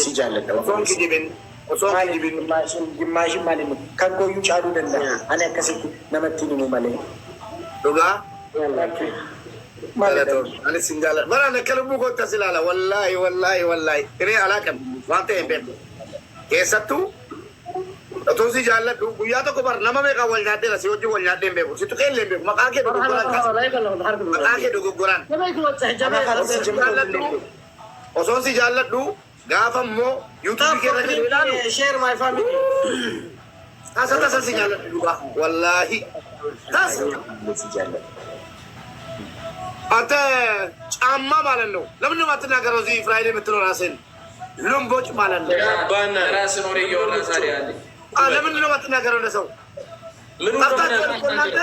ሲጃለቅ ሶን ኪጂብን ሶን ኪጂብን ግማሽ ማለት ነው ከንኮዩ ጫሉ ደንዳ አኔ አከሰት ነመቲኒ ነው ማለት ዱጋ ማለት አለ ሲንጋላ ወራ ነከልቡ ጎታ ስላላ ወላሂ እኔ አላቀም ዋንተ ኤምቤት ከሰቱ ቶሲ ጃለዱ ጉያ ተኮ በር ነመ ሜቃ ወልዳደ ለሲወጂ ወልዳደ ኤምቤ ሲቱ ከለ ኤምቤ መቃኬ ዶጎራን ኦሶሲ ጃለዱ ጋፈሞ ዩቲዩብ ከረገላሉ ሼር ማይ ፋሚሊ ታሰታሰ ሲጃለዱ ዱጋ ወላሂ ታስ አንተ ጫማ ማለት ነው። ለምን ነው የማትናገረው? እዚህ ፍራይዴ የምትለው ራስህን ሉምቦጭ ማለት ነው። ባና ራስን ወሬ እየወራ ዛሬ አለ። ለምን ነው የማትናገረው? ለሰው እናንተ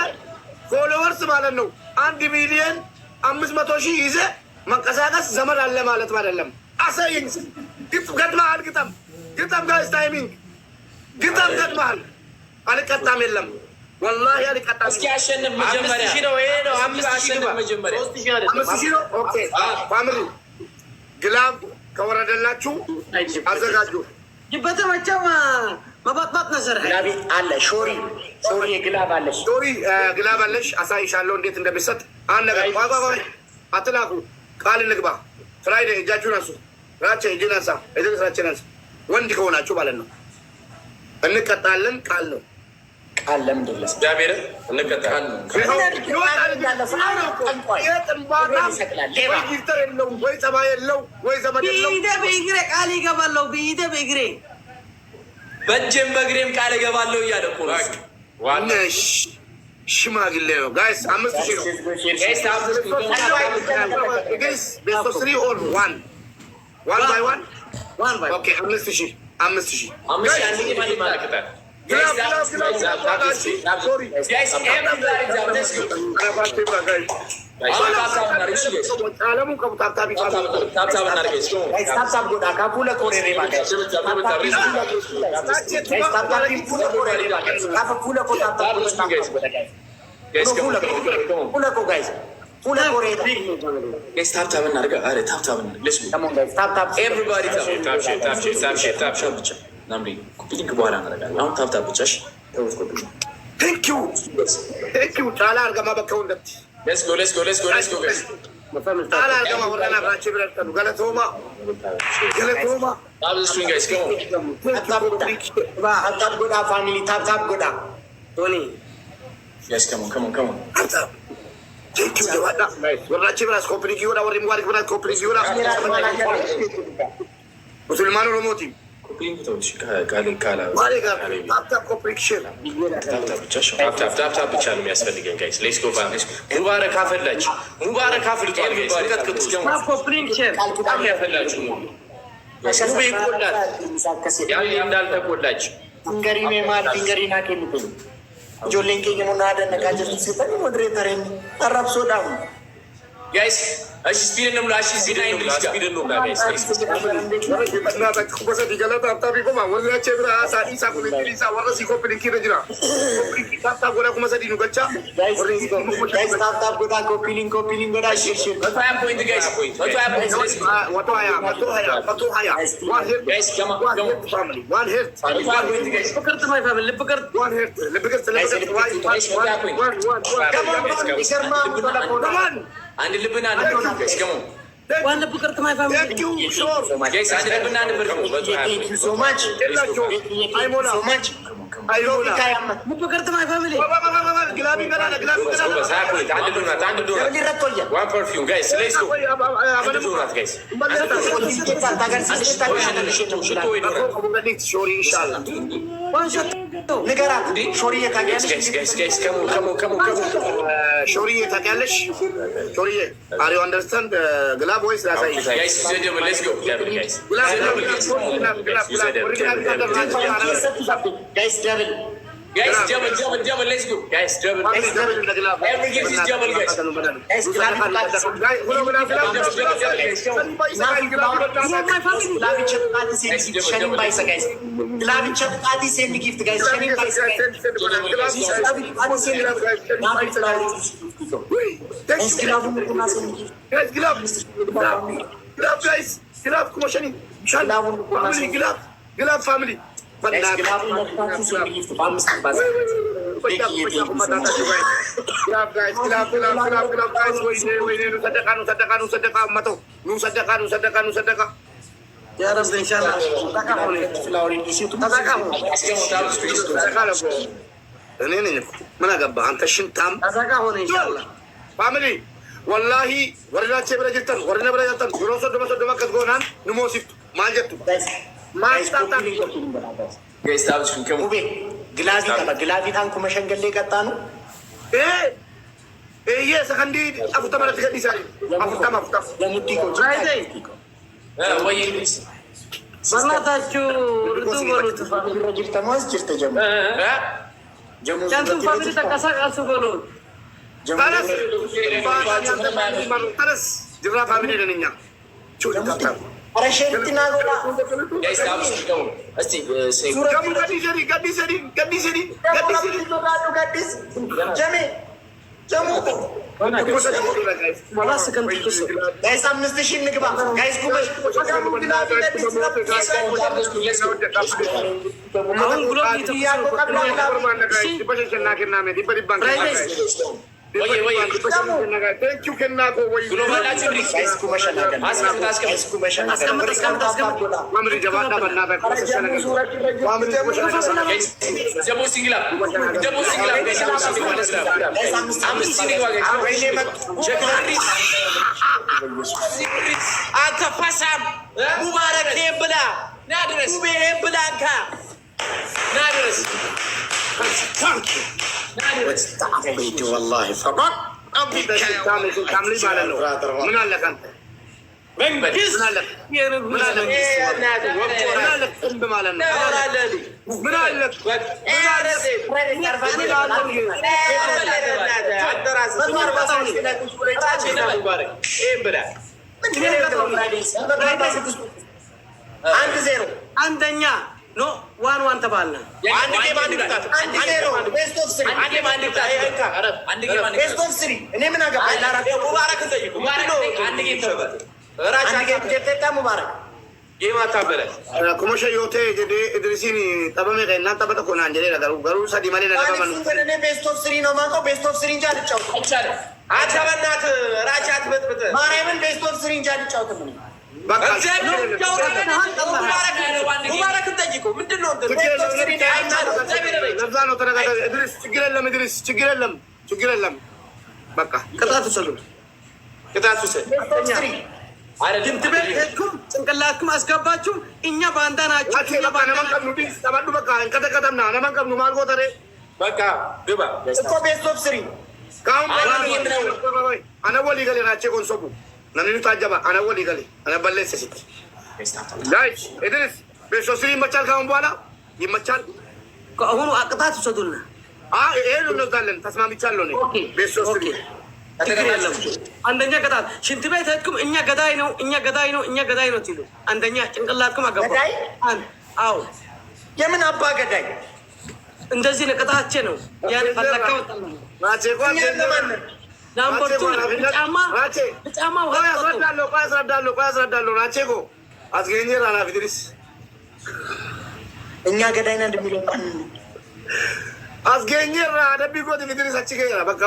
ፎሎወርስ ማለት ነው 1,500,000 ይዘህ መንቀሳቀስ ዘመድ አለ ማለት አይደለም። አሳይኝ። ገጥመሃል። ግጠም ጋይስ ታይሚንግ ግጠም ገጥመሃል። አልቀጣም የለም ወላሂ አልቀጣም። እስኪ አሸንፍ መጀመሪያ 5,000 ነው። ይሄ ነው 5,000 ነው መጀመሪያ 5,000 ነው። ኦኬ ፋሚሊ ግላብ ከወረደላችሁ አዘጋጁ። ይበተመቸም መባጥባጥ ነበር። ግላብ አለ ሾሪ ግላብ አለሽ ግላብ አለሽ። አሳይሻለሁ እንዴት እንደሚሰጥ አንነገር ባባባይ አትላኩ። ቃል እንግባ። ፍራይዴ እጃችሁን አንሱ። ራቼ እጅን አንሳ። እጅን ስራችን አንሳ። ወንድ ከሆናችሁ ማለት ነው። እንቀጣለን። ቃል ነው። ቃል ለምንድን ነው እግዚአብሔር እንቀጣለን? ወይ ጸባይ የለው ወይ ዘመድ የለው። በእግሬ ቃል ይገባለሁ። በእግሬ በእጄም በእግሬም ቃል እገባለሁ እያለ እኮ ነው። ሽማግሌ ነው። ጋይስ 5,000 ነው። ቤስት ኦፍ 3 ኦር 1 ባይ 1 ኦኬ 5,000 ጫላ አርገማ በከው እንደት let's go guys ጫላ አርገማ ወራና ፍራንቺ ብለተኑ ገለቶማ አብዙኝ guys ታፕ ጎዳ ፋሚሊ ታፕ ጎዳ ቶኒ yes come on thank you ደዋዳ ወራቺ ብራስ ኮምፕሊት ይወራ ወሪ ሙባረክ ብራስ ኮምፕሊት ይወራ ሙስልማኑ ሮሞቲ ታፕ ብቻ ነው የሚያስፈልገን ጋይስ። ሌትስ ጎ ፋሚሊ። ሙባረክ አፈላችሁ። ሙባረክ አፍልቷል ጋይስ። ተቀጥቅጡ። ያፈላችሁ ሙቤ ቆላል ያው እንዳልተቆላች እንገሪኔ ማል እንገሪና ከልኩ ጆሌንኬ የሞናደ ነጋጀት ሲፈን ሞዴሬተርን አራብሶ ዳም ጋይስ እሺ ስፒድ ነው ላሽ ስፒድ ነው ጋይስ ኮሰ ዲገለታ አጣቢ ቆማ ወላቸ ብራ ሳዲሳ ኩሊሳ ወረሲ ኮፕሊንኪ ረጅራ ታታ ጎላ ኮመሰዲ ነው ገቻ ጋይስ ታፕ ጎዳ ኮፒሊንግ ጎዳ ሽር በታም ፖይንት ጋይስ ወቶ ሀያ ጋይስ ከማ ፋሚሊ ዋን ሄርት ልብቅርት ማይ ፋሚሊ ልብቅርት አንድ ልብና ጋይስ ከማ ዋን ልብቅርት ማይ ፋሚሊ ጋይስ አንድ ልብና ነበር ሶ ማች ልብቅርት ማይ ፋሚሊ ግላቢ ገና አንድ ዶናት ዋን ፐርፊውም ጋይስ ሌትስ ጎ አንድ ዶናት ጋይስ ሾሪ ኢንሻአላህ ንገራት ሾሪዬ ታውቂያለሽ? ጋይስ ከሞ ሾሪዬ ታውቂያለሽ? ሾሪዬ አር ዩ አንደርስታንድ ግላብ ወይስ ላሳይ? ጋይስ ደብል ሌትስ ጎ ጋይስ ጋይስ ደብል Guys, double, let's go. Guys, double. Every game is double, guys. ግላፍ ኩመሸኒ ግላፍ ፋሚሊ ምን አገባህ አንተ ሽንታም ፋሚሊ ወላሂ ወረዳቼ ብለ ጅርተን ወረነ ብለ ጅርተን ሮሶ ደመሶ ደመከት ጎናን ንሞሲፍቱ ማልጀቱ ማስታታ ግላቪ ግላቪ ታንኩ መሸንገሌ ቀጣ ነው ይሄ ሰከንዲ አፉታ ማለት ከዲሳሪ አፉታ ለሙዲኮ ወይ በእናታችሁ ርዱ በሉት። ጅርተማዝ ጅርተ ጀሙ ጃንቱ ፋሚሊ ተንቀሳቀሱ በሉት። ተረስ ጅራ ፋሚሊ ነኛ ረሸትና ጎላ ጀሜ ጀሙ ጋይስ 5000 እንግባ ጋይስ ኩበሽ አሁን ብሎክ አንተ ፋሳም ሙባረክ ብላ ናድረስ ብላንካ ናድረስ والله فقط ምን አለህ አንተ ምን አንደኛ ኖ ዋን ዋን ተባልና አንድ ጌም አንድ ቅጣት አንድ ዜሮ ቤስት ኦፍ ስሪ አንድ ጌም አንድ ቅጣት ይሄንካ አንድ ጌም አንድ ቤስት ኦፍ ስሪ እኔ ምን አገባኝ ለአራት ሙባረክ ጠይቁ አንድ ጌም ተበለ ራቻ ጌም ተጠጣ ሙባረክ ጌም አታበለ ኩመሸ ዮቴ ጀዴ እድሪሲኒ ጠበሜ ከና ጠበጠ ኮና አንጀሌ ነገሩ ገሩ ሰዲ ማለ ለለባማኑ እኔ ቤስት ኦፍ ስሪ ነው ማውቀው ቤስት ኦፍ ስሪ እንጂ አልጫወትም አይቻልም አንተ በእናት ራቻ አትበጥብጥ ማርያምን ቤስት ኦፍ ስሪ እንጂ አልጫወትም እኔ ሙባረክ ጠይቁ ምንድነው ለዛ ነው ተረጋጋ እድሪስ ችግር የለም እድሪስ ችግር የለም በቃ ቅጣት ውሰዱ ቅጣት ውሰድ ድምት ቤት ሄድኩም ጭንቅላትኩም አስገባችሁ እኛ ባንዳ ናችሁ በቃ ግባ እኮ ቤስት ኦፍ ስሪ አነወሊ ገሌ ናቼ ኮንሶቡ ነሚኑ ታጀባ አነወሊ ገሌ አነበለሰ ሲት ጋይስ እድሪስ ቤስት ኦፍ ስሪ ይመቻል ካሁን በኋላ ይመቻል ከአሁኑ ቅጣት ውሰዱና ይሄን እንወስዳለን ተስማምቻለሁ እኔ ቤስት ኦፍ ስሪ አንደኛ ቅጣት ሽንት ቤት ሄድኩም እኛ ገዳይ ነው ትሉ አንደኛ ጭንቅላትኩም አገባ አዎ የምን አባ ገዳይ እንደዚህ ነው ቅጣቼ ነው ያን ፈለካ ወጣ ናምበርቱ ጫማ ውሃ ያስረዳለሁ ናቼኮ አስገኘ ራና ፊትሪስ እኛ ገዳይ ነን እንደሚለው አስገኘ ራ ደቢ ጎት ፊትሪስ አችገራ በቃ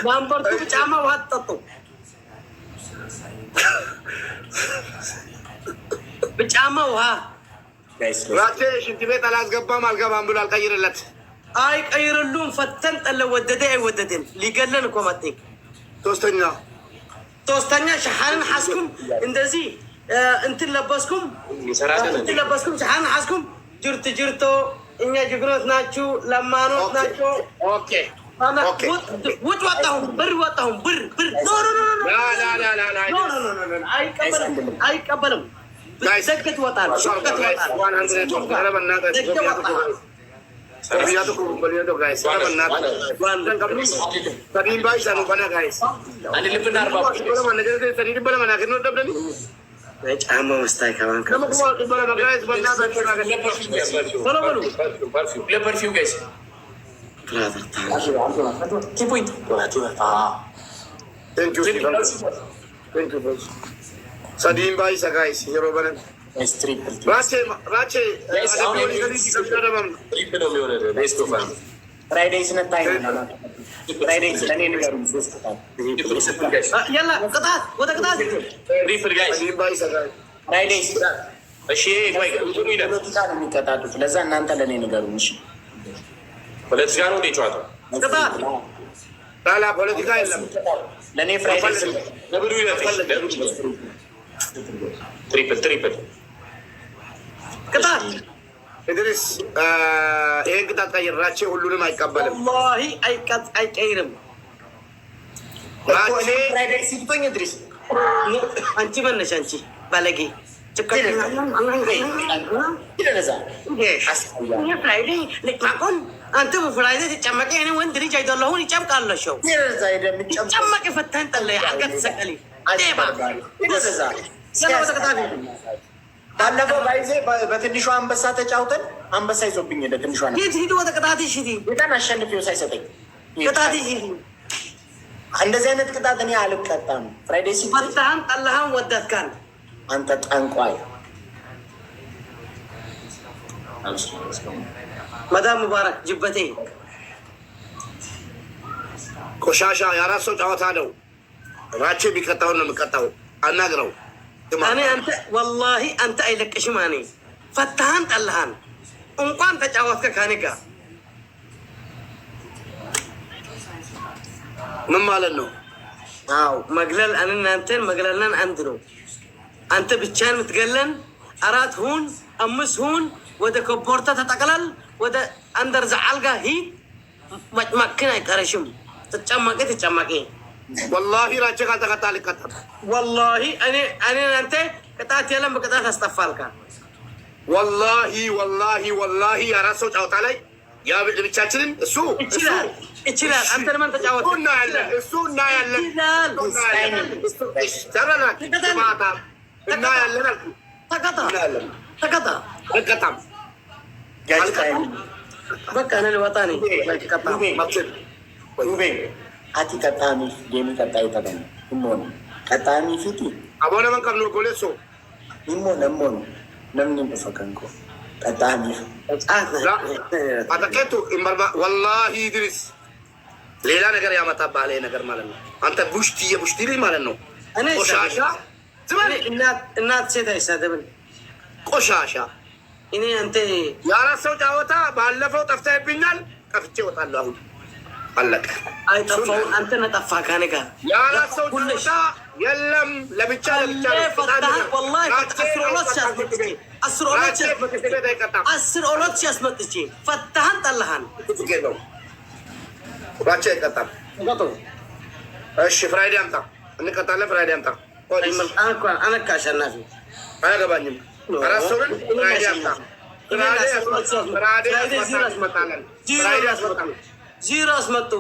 ናምበርቱ ጫማ ውሃ ጠጡ በጫማ ውሃ ራቴ ሽንት ቤት አላስገባም አልገባም ብሎ አልቀይርለት አይቀይርሉም ፈተን ጠለ ወደደ አይወደደን ሊገለን እኮ መጤ ሶስተኛ ሸሃንን ሐስኩም እንደዚህ እንትን ለበስኩም ሸሃንን ሐስኩም ጅርቶ እኛ ጅግሮት ናችሁ ለማኖት ናችሁ ኦኬ ውጭ ወጣሁም ብር አይቀበልም ዘግት ወጣል ጫማ መስታይ ከባንክ Sadiin baay'isa gaayis yeroo banan raachee ትሪፕል ነው የሚሆነ ቤስት ኦፍ አንድ ፍራይዴይ ስንታይ ነው ፍራይዴይ ለኔ ንገሩ ያላ ቅጣት ወደ ቅጣት ትሪፕል ጋይስ sadiin baay'isa gaayis ፍራይዴይ እሺ ቆይ እንትኑ ይላል ፖለቲካ ነው የሚቀጣጡት። ለዛ እናንተ ለኔ ንገሩ። እሺ ፖለቲካ ነው እንዴ ጨዋታው? ቅጣት ላላ ፖለቲካ የለም። ለኔ ፍራይዴይ ለብሩ ይላል ትሪፕል ቅጣት ኢድሪስ ይሄን ቅጣት ቀይር። ራቼ ሁሉንም አይቀበልም። ወላሂ አይቀይርም። ራቼ ፍራይዴይ ሲጥቶኝ ድሪስ አንቺ መነሽ አንቺ ባለጌ አንተ ፍራይዴ ተጨመቀ እኔ ወንድ ልጅ አይደለሁም። ይጨምቃለሽው ጨመቀ ፈታን ጠለ አንገት ሰቀሊ ባለፈው ባይዜ በትንሿ አንበሳ ተጫውተን አንበሳ ይዞብኝ ሄደ። ትንሿ ሂድ ወደ ቅጣት ሂድ። በጣም አሸንፌው ሳይሰጠኝ ቅጣት ሂድ። እንደዚህ አይነት ቅጣት እኔ አልቀጣም። ፍራይዴይ ሲል ፈታህን ጠላህን ወደድካን አንተ ጠንቋይ። መዳም ሙባረክ ጅበቴ ቆሻሻ የአራት ሰው ጨዋታ ነው። ራቼ ቢቀጣውን ነው የምቀጣው። አናግረው እኔ አንተ ወላሂ አንተ አይለቅሽም። እኔ ፈታህን ጠላህን እንኳን ተጫወትከ ከኔ ጋር ምን ማለት ነው? አዎ መግለል እናንተን መግለልን አንድ ነው። አንተ ብቻህን የምትገለን አራት ሁን አምስት ሁን ወደ ኮምፖርታ ተጠቅላል ወደ አንደር ዘዓልጋ ሂድ። መጭመቅን አይቀረሽም። ትጨመቂ ወላሂ ራቼ ካልተቀጣ አልቀጣም። ወላሂ እኔ አንተ ቅጣት የለም በቅጣት አስጠፋልካ። ወላሂ የአራት ሰው ጨዋታ ላይ የአብድ ብቻችንን እሱ ይችላል። አንተ ለምን ተጫወት? እናያለን። በቃ እኔ ልወጣ ነኝ። አቲ ቀጣሚ ጌሚ ቀጣይ ተገኘ ሞን ቀጣሚ ፊቲ አቦነ መንቀብ ነው ጎሌሶ ሞን ነምን በፈከንኮ ቀጣሚ አተከቱ ኢምባርባ ወላሂ ኢድሪስ ሌላ ነገር ያመጣብሃል። ነገር ማለት ነው አንተ ቡሽቲ ልጅ ማለት ነው። ቆሻሻ እናት ሴት አይሳደብም። ቆሻሻ እኔ አንተ የአራት ሰው ጫወታ ባለፈው ጠፍተህብኛል። ጠፍቼ እወጣለሁ። አሁን አለቀ። አይጠፋው አንተ ነጠፋ ካኔ ጋር የአራት ሰው ጫወታ የለም። ለብቻ ወላሂ አስር ኦሎት ሲያስመጥቼ ፈታህን ጠላህን ባቻ አይቀጣም። እሺ ፍራይዴ አምጣ እንቀጣለን። ፍራይዴ አምጣ። አነካ አሸናፊ አያገባኝም። አራት ሰው ፍራይዴ አምጣ። ዚሮ አስመጡ።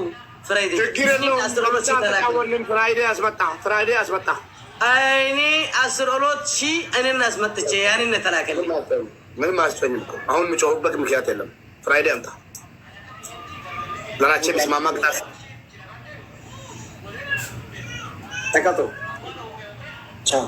ፍራይዴ ችግር የለውም። ፍራይዴ አስመጣ። እኔ አስር ኦሎት እኔን አስመጥቼ ያንን ተላከል። ምንም አያስጨኝም እኮ አሁን የምጮሁበት ምክንያት የለም። ፍራይዴ አምጣ። ለራቼ ሚስማማ ቅጣት ተቀጡ። ቻው